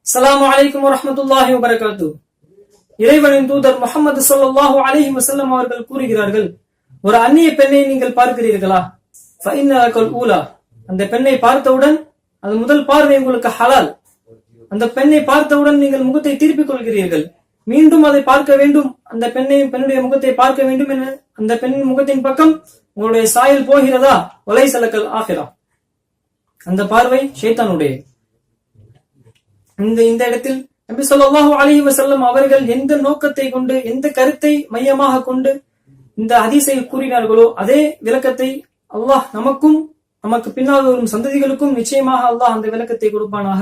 அஸ்ஸலாமு அலைக்கும் வரஹ்மத்துல்லாஹி வபரகாத்துஹு. இறைவனின் தூதர் முஹம்மது ஸல்லல்லாஹு அலைஹி வஸல்லம் அவர்கள் கூறுகிறார்கள், ஒரு அந்நிய பெண்ணை நீங்கள் பார்க்கிறீர்களா? ஃபஇன்னகல் ஊலா, அந்த பெண்ணை பார்த்தவுடன் அது முதல் பார்வை உங்களுக்கு ஹலால். அந்த பெண்ணை பார்த்தவுடன் நீங்கள் முகத்தை திருப்பிக் கொள்கிறீர்கள், மீண்டும் அதை பார்க்க வேண்டும், அந்த பெண்ணுடைய முகத்தை பார்க்க வேண்டும் என அந்த பெண்ணின் முகத்தின் பக்கம் உங்களுடைய சாயல் போகிறதா? வலைசலக்கல் ஆகிரா, அந்த பார்வை ஷைத்தானுடைய. இந்த இடத்தில் நபி ஸல்லல்லாஹு அலைஹி வஸல்லம் அவர்கள் எந்த நோக்கத்தை கொண்டு, எந்த கருத்தை மையமாக கொண்டு இந்த ஹதீஸை கூறினார்களோ அதே விளக்கத்தை அல்லாஹ் நமக்கும் நமக்கு பின்னால் வரும் சந்ததிகளுக்கும் நிச்சயமாக அல்லாஹ் அந்த விளக்கத்தை கொடுப்பானாக.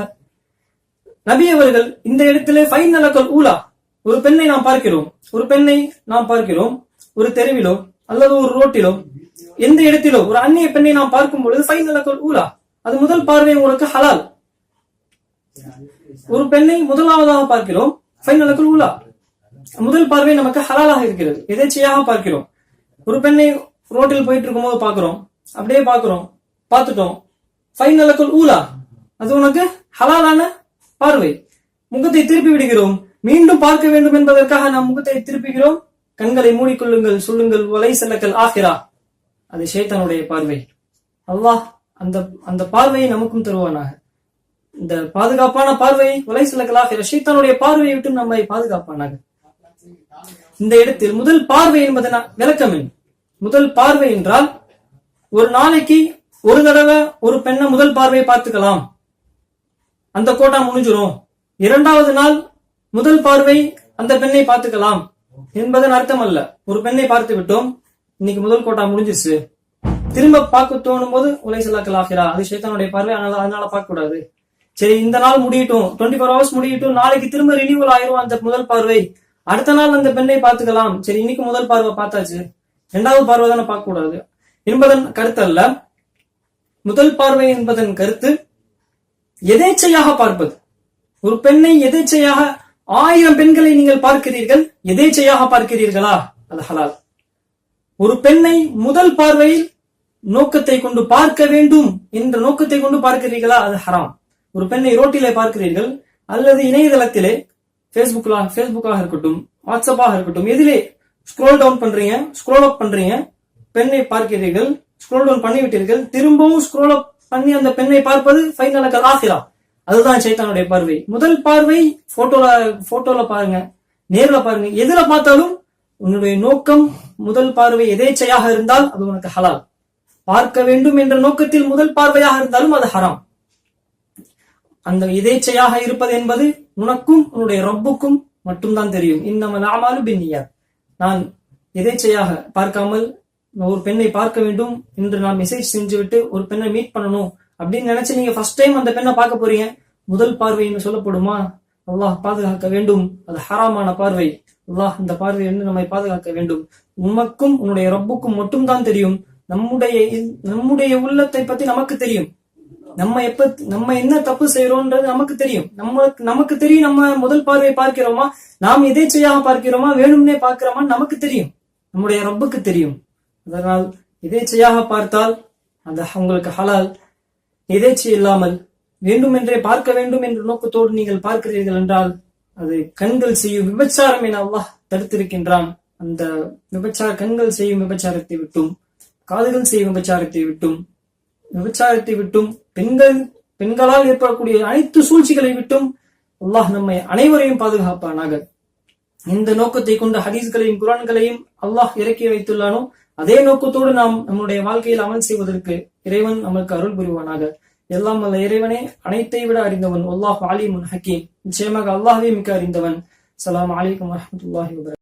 நபி அவர்கள் இந்த இடத்திலே ஃபைனலக்கல் ஊலா, ஒரு பெண்ணை நாம் பார்க்கிறோம், ஒரு தெருவிலோ அல்லது ஒரு ரோட்டிலோ எந்த இடத்திலோ ஒரு அந்நிய பெண்ணை நாம் பார்க்கும் பொழுது ஃபைனலக்கல் ஊலா, அது முதல் பார்வை உங்களுக்கு ஹலால். ஒரு பெண்ணை முதலாவதாக பார்க்கிறோம், ஃபைனலக்கல் ஊலா, முதல் பார்வை நமக்கு ஹலாலாக இருக்கிறது, எதேச்சையாக பார்க்கிறோம். ஒரு பெண்ணை ரோட்டில் போயிட்டு இருக்கும் போது பார்க்கிறோம், அப்படியே பார்த்துட்டோம், ஃபைனலக்கல் ஊலா, அது உனக்கு ஹலாலான பார்வை. முகத்தை திருப்பி விடுகிறோம், மீண்டும் பார்க்க வேண்டும் என்பதற்காக நாம் முகத்தை திருப்புகிறோம். கண்களை மூடிக்கொள்ளுங்கள், சொல்லுங்கள் வலைசலக்கல் ஆகிரா, அது ஷைத்தானுடைய பார்வை. அல்லாஹ் அந்த பார்வையை நமக்கும் தருவானாக. இந்த பாதுகாப்பான பார்வையை வலைசலக்கல் ஆகிரா, ஷைத்தானுடைய பார்வையை விட்டு நம்மை பாதுகாப்பானாக. இந்த இடத்தில் முதல் பார்வை என்பது விளக்கம் என்ன? முதல் பார்வை என்றால் ஒரு நாளைக்கு ஒரு தடவை ஒரு பெண்ணை முதல் பார்வையை பார்த்துக்கலாம், அந்த கோட்டா முடிஞ்சிடும். இரண்டாவது நாள் முதல் பார்வை அந்த பெண்ணை பார்த்துக்கலாம் என்பதன் அர்த்தம் அல்ல. ஒரு பெண்ணை பார்த்து விட்டோம், இன்னைக்கு முதல் கோட்டா முடிஞ்சிச்சு, திரும்ப பார்க்க தோணும் போது உலைசலாக்கல் ஆகிரா, அது ஷைத்தானுடைய பார்வை, அதனால பார்க்க கூடாது. சரி, இந்த நாள் முடியட்டும், 24 hours முடியட்டும், நாளைக்கு திரும்ப ரினியூவல் ஆயிரும் அந்த முதல் பார்வை, அடுத்த நாள் அந்த பெண்ணை பார்த்துக்கலாம். சரி, இன்னைக்கு முதல் பார்வை பார்த்தாச்சு, இரண்டாவது பார்வை தானே பார்க்க கூடாது என்பதன் கருத்து அல்ல. முதல் பார்வை என்பதன் கருத்து எதேச்சையாக பார்ப்பது. ஒரு பெண்ணை எதேச்சையாக 1000 பெண்களை நீங்கள் பார்க்கிறீர்கள், எதேச்சையாக பார்க்கிறீர்களா? அது ஹலால். ஒரு பெண்ணை முதல் பார்வையில் நோக்கத்தை கொண்டு பார்க்க வேண்டும் என்ற நோக்கத்தை கொண்டு பார்க்கிறீர்களா? அது ஹராம். ஒரு பெண்ணை ரோட்டிலே பார்க்கிறீர்கள் அல்லது இணையதளத்திலே ஃபேஸ்புக்காக இருக்கட்டும், வாட்ஸ்அப்பாக இருக்கட்டும், எதிலே ஸ்க்ரோல் டவுன் பண்றீங்க, ஸ்க்ரோல் அப் பண்றீங்க, பெண்ணை பார்க்கிறீர்கள், ஸ்க்ரோல் டவுன் பண்ணிவிட்டீர்கள், திரும்பவும் ஸ்க்ரோல் அப் பண்ணி அந்த பெண்ணை பார்ப்பது ஃபைனலக்கல் ஆகிரா, அதுதான் ஷைத்தானுடைய பார்வை. முதல் பார்வை போட்டோல பாருங்க, நேர்ல பாருங்க, எதுல பார்த்தாலும் உன்னுடைய நோக்கம் முதல் பார்வை எதேச்சையாக இருந்தால் அது உனக்கு ஹலால். பார்க்க வேண்டும் என்ற நோக்கத்தில் முதல் பார்வையாக இருந்தாலும் அது ஹராம். அந்த எதேச்சையாக இருப்பது என்பது உனக்கும் உன்னுடைய ரப்புக்கும் மட்டும்தான் தெரியும். இன்னமல் அமாலு பின்னியாத். நான் எதேச்சையாக பார்க்காமல் ஒரு பெண்ணை பார்க்க வேண்டும் என்று நான் மெசேஜ் செஞ்சுவிட்டு ஒரு பெண்ணை மீட் பண்ணணும் அப்படின்னு நினைச்சு நீங்க ஃபர்ஸ்ட் டைம் அந்த பெண்ணை பார்க்க போறீங்க, முதல் பார்வைன்னு சொல்லப்படுமா? அல்லாஹ் பாதுகாக்க வேண்டும், அது ஹராமான பார்வை. அல்லாஹ் இந்த பார்வை வந்து நம்மை பாதுகாக்க வேண்டும். உமக்கும் உன்னுடைய ரப்புக்கும் மட்டும் தான் தெரியும். நம்முடைய உள்ளத்தை பத்தி நமக்கு தெரியும். நம்ம என்ன தப்பு செய்யறோம்ன்றது நமக்கு தெரியும். நமக்கு தெரியும். நம்ம முதல் பார்வை பார்க்கிறோமா, நாம் எதேச்சையாக பார்க்கிறோமா, வேணும்னே பார்க்கிறோமா, நமக்கு தெரியும். நம்முடைய ரப்புக்கு தெரியும். அதனால் எதேச்சையாக பார்த்தால் அது உங்களுக்கு ஹலால். எதேச்சை இல்லாமல் வேண்டுமென்றே பார்க்க வேண்டும் என்ற நோக்கத்தோடு நீங்கள் பார்க்கிறீர்கள் என்றால் அது கண்கள் செய்யும் விபச்சாரம் என அல்லாஹ் தடுத்திருக்கின்றான். அந்த கண்கள் செய்யும் விபச்சாரத்தை விட்டும், காதுகள் செய்யும் விபச்சாரத்தை விட்டும், பெண்களால் ஏற்படக்கூடிய அனைத்து சூழ்ச்சிகளை விட்டும் அல்லாஹ் நம்மை அனைவரையும் பாதுகாப்பானாக. இந்த நோக்கத்தை கொண்ட ஹதீஸ்களையும் குர்ஆன்களையும் அல்லாஹ் இறக்கி வைத்துள்ளானோ அதே நோக்கத்தோடு நாம் நம்முடைய வாழ்க்கையில் அமல் செய்வதற்கு இறைவன் நமக்கு அருள் புரிவானாக. எல்லாம் வல்ல இறைவனே அனைத்தை விட அறிந்தவன். அல்லாஹ் அலீமுன் ஹக்கீம். நிச்சயமாக அல்லாஹ்வே மிக்க அறிந்தவன். அஸ்ஸலாமு அலைக்கும் வரஹ்மத்துல்லாஹி வபரகாத்துஹு.